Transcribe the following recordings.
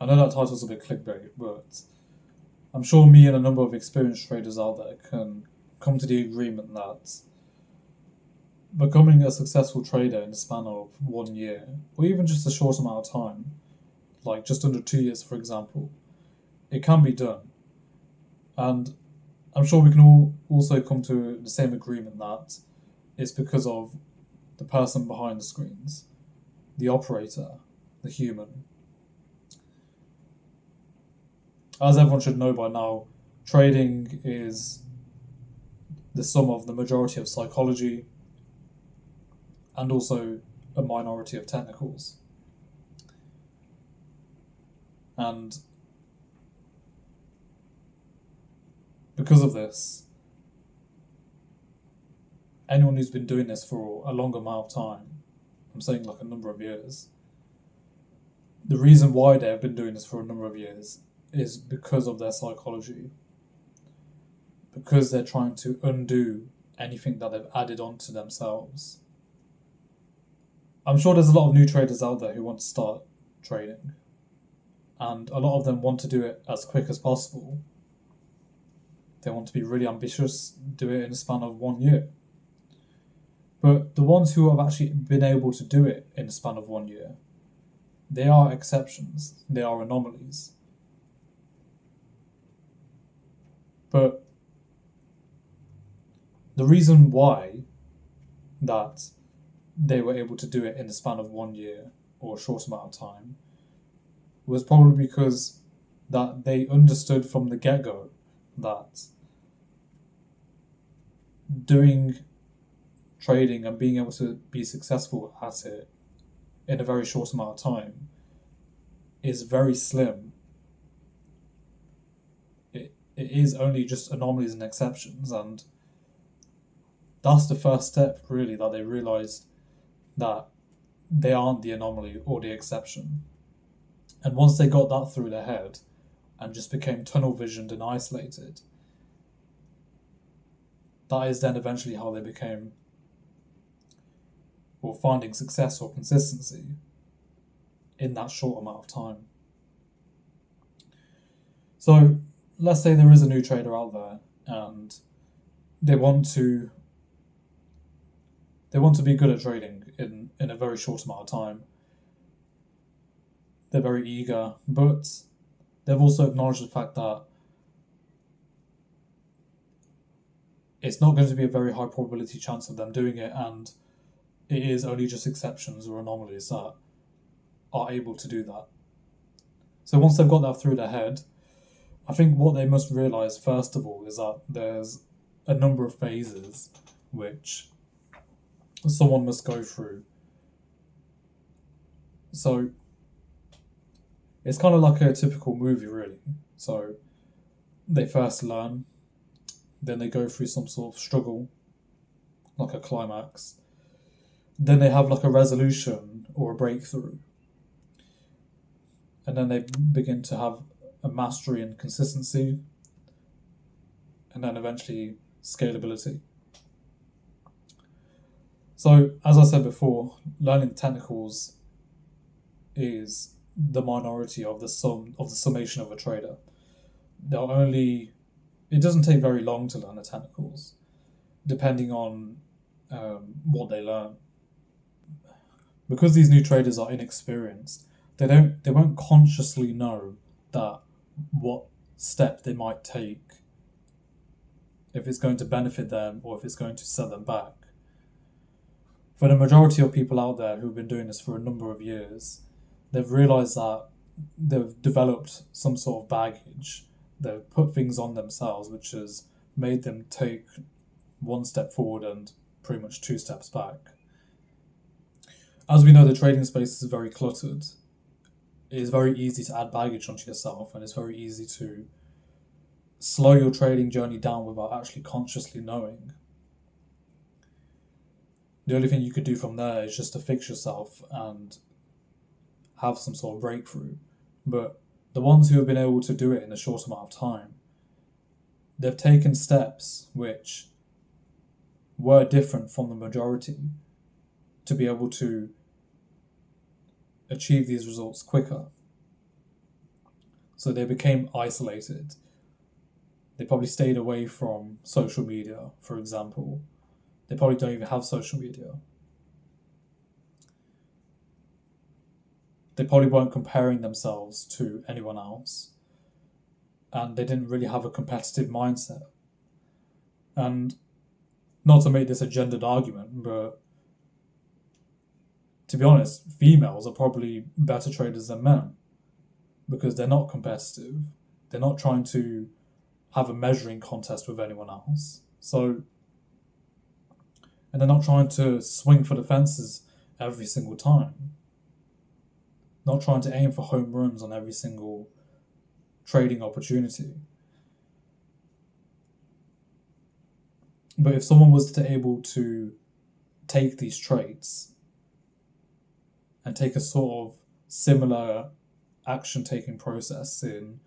I know that title's a bit clickbait, but I'm sure me and a number of experienced traders out there can come to the agreement that becoming a successful trader in the span of 1 year, or even just a short amount of time, like just under 2 years, for example, it can be done. And I'm sure we can all also come to the same agreement that it's because of the person behind the screens, the operator, the human. As everyone should know by now, trading is the sum of the majority of psychology and also a minority of technicals. And because of this, anyone who's been doing this for a long amount of time, I'm saying like a number of years, the reason why they have been doing this for a number of years is because of their psychology, because they're trying to undo anything that they've added on to themselves. I'm sure there's a lot of new traders out there who want to start trading, and a lot of them want to do it as quick as possible. They want to be really ambitious, do it in a span of 1 year. But the ones who have actually been able to do it in a span of 1 year, they are exceptions, they are anomalies. But the reason why that they were able to do it in the span of 1 year or a short amount of time was probably because that they understood from the get-go that doing trading and being able to be successful at it in a very short amount of time is very slim. It is only just anomalies and exceptions, and that's the first step, really, that they realised that they aren't the anomaly or the exception. And once they got that through their head and just became tunnel visioned and isolated, that is then eventually how they became, or finding success or consistency in that short amount of time. So let's say there is a new trader out there and they want to be good at trading in a very short amount of time. They're very eager, but they've also acknowledged the fact that it's not going to be a very high probability chance of them doing it, and it is only just exceptions or anomalies that are able to do that. So once they've got that through their head, I think what they must realise first of all is that there's a number of phases which someone must go through. So it's kind of like a typical movie, really. So they first learn, then they go through some sort of struggle, like a climax. Then they have like a resolution or a breakthrough. And then they begin to have a mastery and consistency, and then eventually scalability. So, as I said before, learning the technicals is the minority of the summation of a trader. It doesn't take very long to learn the technicals, depending on what they learn. Because these new traders are inexperienced, they won't consciously know that what step they might take, if it's going to benefit them or if it's going to set them back. For the majority of people out there who've been doing this for a number of years, they've realised that they've developed some sort of baggage. They've put things on themselves which has made them take one step forward and pretty much two steps back. As we know, the trading space is very cluttered. It is very easy to add baggage onto yourself, and it's very easy to slow your trading journey down without actually consciously knowing. The only thing you could do from there is just to fix yourself and have some sort of breakthrough. But the ones who have been able to do it in a short amount of time, they've taken steps which were different from the majority to be able to achieve these results quicker. So they became isolated. They probably stayed away from social media, for example. They probably don't even have social media. They probably weren't comparing themselves to anyone else. And they didn't really have a competitive mindset. And not to make this a gendered argument, but to be honest, females are probably better traders than men because they're not competitive. They're not trying to have a measuring contest with anyone else. And they're not trying to swing for the fences every single time. Not trying to aim for home runs on every single trading opportunity. But if someone was to able to take these traits and take a sort of similar action-taking process in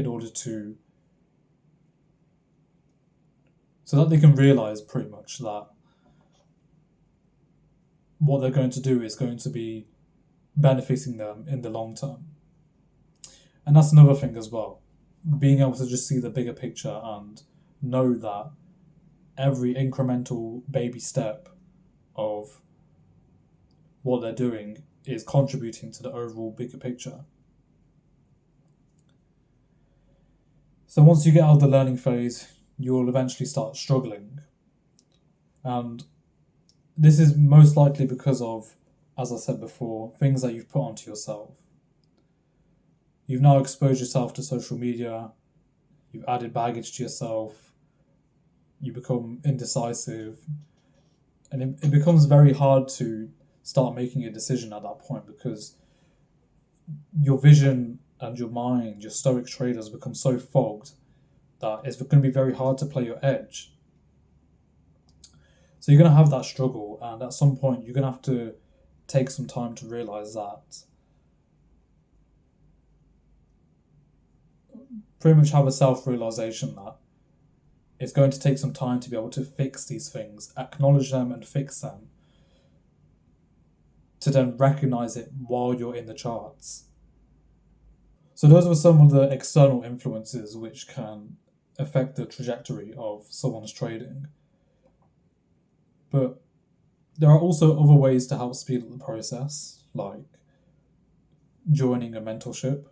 order to, so that they can realize pretty much that what they're going to do is going to be benefiting them in the long term. And that's another thing as well. Being able to just see the bigger picture and know that every incremental baby step of what they're doing is contributing to the overall bigger picture. So once you get out of the learning phase, you will eventually start struggling. And this is most likely because of, as I said before, things that you've put onto yourself. You've now exposed yourself to social media, you've added baggage to yourself, you become indecisive, and it becomes very hard to start making a decision at that point because your vision and your mind, your stoic traders, become so fogged that it's going to be very hard to play your edge. So you're going to have that struggle, and at some point you're going to have to take some time to realize that. Pretty much have a self-realization that it's going to take some time to be able to fix these things, acknowledge them and fix them, to then recognize it while you're in the charts. So those were some of the external influences which can affect the trajectory of someone's trading. But there are also other ways to help speed up the process, like joining a mentorship.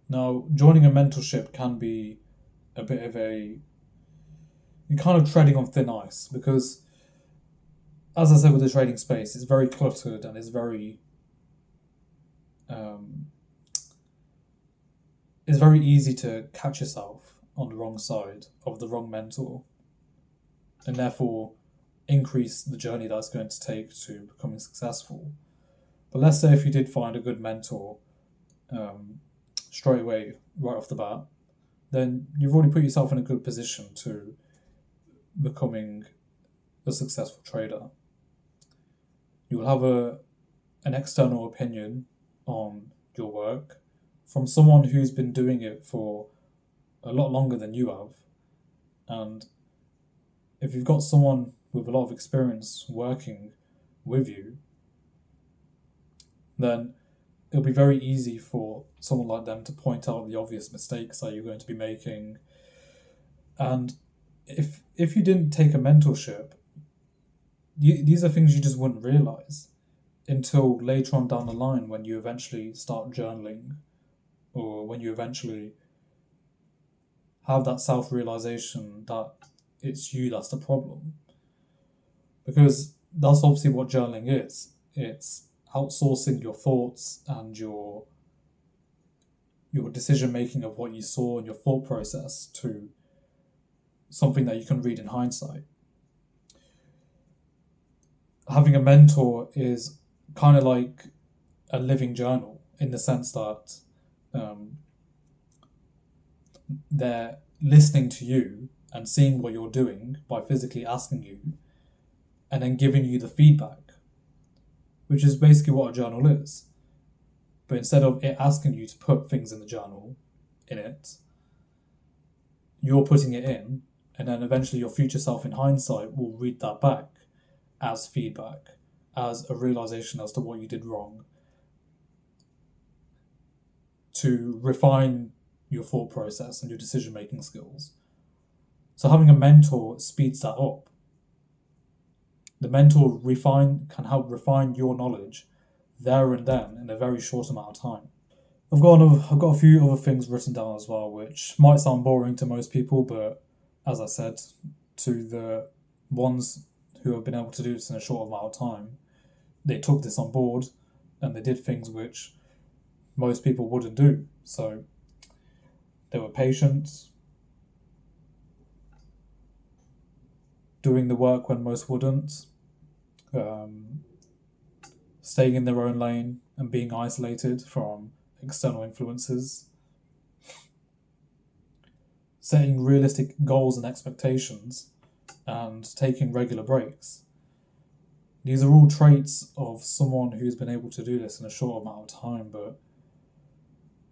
Now, joining a mentorship can be a bit of you're kind of treading on thin ice because, as I said with the trading space, it's very cluttered and it's very easy to catch yourself on the wrong side of the wrong mentor and therefore increase the journey that's going to take to becoming successful. But let's say if you did find a good mentor straight away, right off the bat, then you've already put yourself in a good position to becoming a successful trader. You will have an external opinion on your work from someone who's been doing it for a lot longer than you have. And if you've got someone with a lot of experience working with you, then it'll be very easy for someone like them to point out the obvious mistakes that you're going to be making. And if you didn't take a mentorship, these are things you just wouldn't realize until later on down the line when you eventually start journaling or when you eventually have that self-realization that it's you that's the problem. Because that's obviously what journaling is. It's outsourcing your thoughts and your decision making of what you saw and your thought process to something that you can read in hindsight. Having a mentor is kind of like a living journal in the sense that they're listening to you and seeing what you're doing by physically asking you and then giving you the feedback, which is basically what a journal is. But instead of it asking you to put things in the journal, in it, you're putting it in, and then eventually your future self in hindsight will read that back as feedback, as a realization as to what you did wrong, to refine your thought process and your decision making skills. So having a mentor speeds that up. The mentor can help refine your knowledge there and then in a very short amount of time. I've got a few other things written down as well, which might sound boring to most people, but as I said, to the ones who have been able to do this in a short amount of time, they took this on board and they did things which most people wouldn't do. So they were patient, doing the work when most wouldn't, staying in their own lane and being isolated from external influences, setting realistic goals and expectations, and taking regular breaks. These are all traits of someone who's been able to do this in a short amount of time, but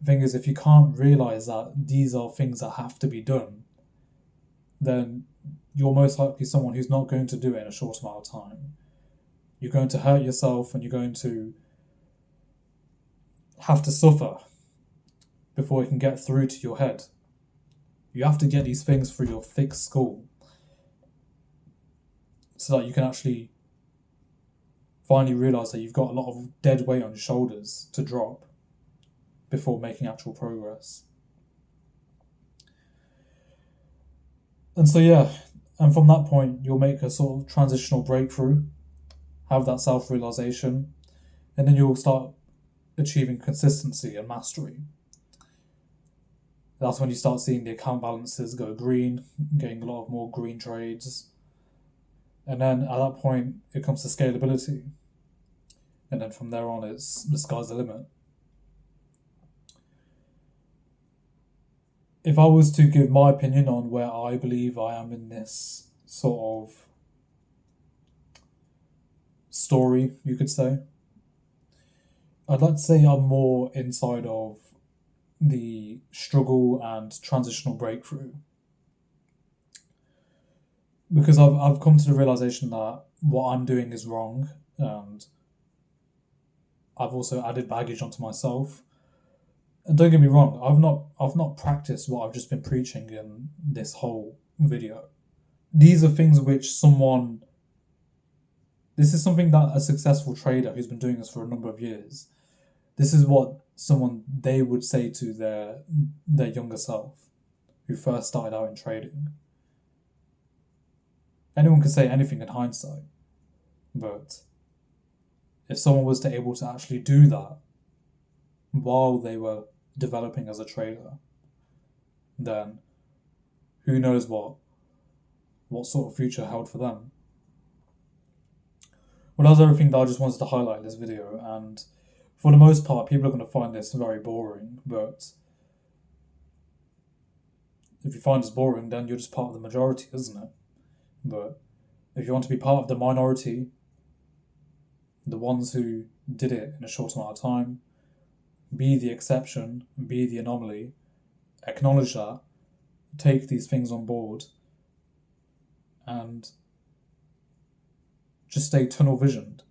the thing is, if you can't realise that these are things that have to be done, then you're most likely someone who's not going to do it in a short amount of time. You're going to hurt yourself and you're going to have to suffer before it can get through to your head. You have to get these things through your thick skull so that you can actually finally realise that you've got a lot of dead weight on your shoulders to drop before making actual progress. And so and from that point you'll make a sort of transitional breakthrough, have that self-realisation, and then you'll start achieving consistency and mastery. That's when you start seeing the account balances go green, getting a lot of more green trades. And then at that point, it comes to scalability. And then from there on, it's the sky's the limit. If I was to give my opinion on where I believe I am in this sort of story, you could say, I'd like to say I'm more inside of the struggle and transitional breakthrough, because I've come to the realization that what I'm doing is wrong, and I've also added baggage onto myself. And don't get me wrong, I've not practiced what I've just been preaching in this whole video. These are things which this is something that a successful trader who's been doing this for a number of years, this is what they would say to their younger self who first started out in trading. Anyone can say anything in hindsight, but if someone was able to actually do that while they were developing as a trader, then who knows what sort of future held for them. Well, that's everything that I just wanted to highlight in this video, and for the most part, people are going to find this very boring, but if you find this boring, then you're just part of the majority, isn't it? But if you want to be part of the minority, the ones who did it in a short amount of time, be the exception, be the anomaly, acknowledge that, take these things on board, and just stay tunnel visioned.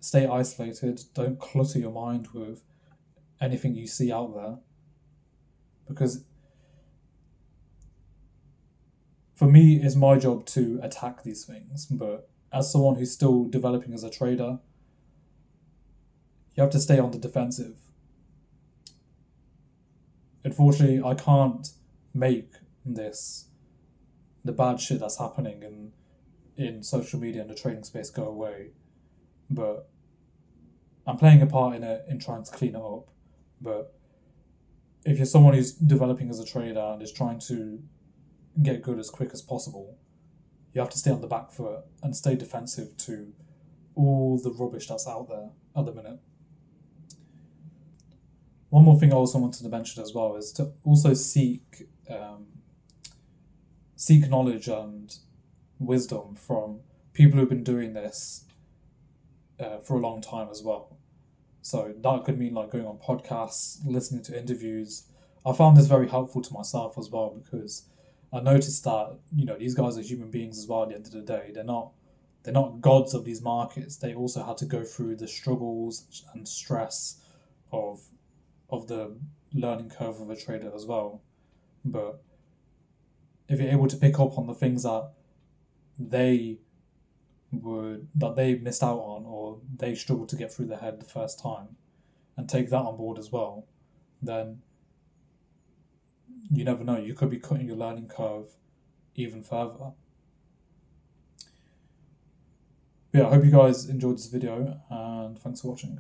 Stay isolated, don't clutter your mind with anything you see out there, because for me, it's my job to attack these things, but as someone who's still developing as a trader, you have to stay on the defensive. Unfortunately, I can't make the bad shit that's happening in social media and the trading space go away, but I'm playing a part in it in trying to clean it up. But if you're someone who's developing as a trader and is trying to get good as quick as possible, you have to stay on the back foot and stay defensive to all the rubbish that's out there at the minute. One more thing I also wanted to mention as well is to also seek knowledge and wisdom from people who've been doing this for a long time as well. So that could mean like going on podcasts, listening to interviews. I found this very helpful to myself as well, because I noticed that, these guys are human beings as well at the end of the day. They're not gods of these markets. They also had to go through the struggles and stress of the learning curve of a trader as well. But if you're able to pick up on the things that they missed out on, or they struggled to get through their head the first time, and take that on board as well, then you never know, you could be cutting your learning curve even further. Yeah, I hope you guys enjoyed this video, and thanks for watching.